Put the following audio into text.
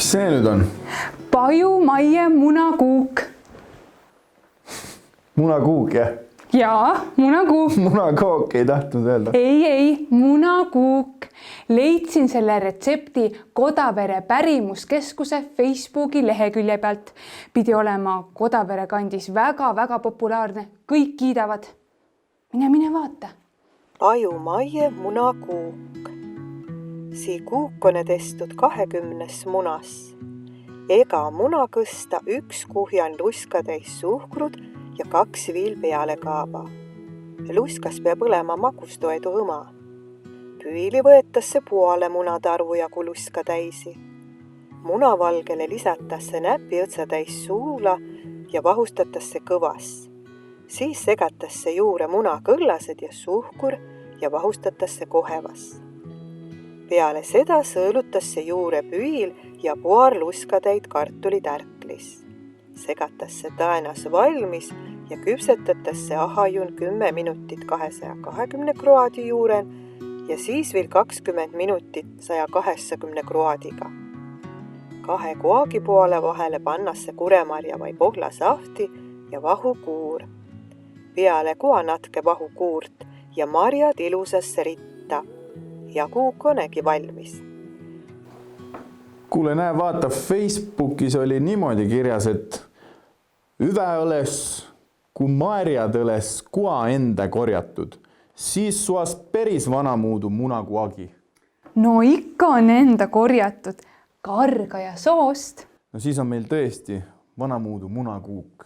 see nüüd on? Paju, maie, munakuuk. Munakuuk, jah? Jaa, munakuuk. Munakook ei tahtnud öelda. Ei, munakuuk. Leidsin selle retsepti Kodavere pärimuskeskuse Facebooki lehekülje pealt. Pidi olema Kodavere kandis väga-väga populaarne. Kõik kiidavad. Mine vaata. Paju, maie, munakuuk. Sii kuukone testud 20 munas. Ega muna kõsta 1 kuhjan luskatäis suhkrut ja 2 viil peale kaaba. Luskas peab olema magustoedu õma. Püüli võetasse poole munataru jagu luska täisi. Munavalgele lisatakse näpi õtsatäis suula ja vahustatakse kõvas. Siis segatakse juure munakõllased ja suhkur ja vahustatakse kohevas. Peale seda sõõlutasse juure püül ja paar luskatäid kartulitärklis. Segatakse taenas valmis ja küpsetatakse ahajun 10 minutit 220 kraadi juurel ja siis veel 20 minutit 180 kraadiga. 2 koagi poole vahele pannasse kuremarja või pohlasahti ja vahukuur. Peale koa natke vahukuurt ja marjad ilusasse ritta ja kuuk onegi valmis. Kuule, näe, vaata, Facebookis oli niimoodi kirjas, et üve õles, kui marjad õles kua enda korjatud, siis suas päris vanamuudu munakuagi. No ikka on enda korjatud, karga ja soost. No siis on meil tõesti vanamuudu munakuuk.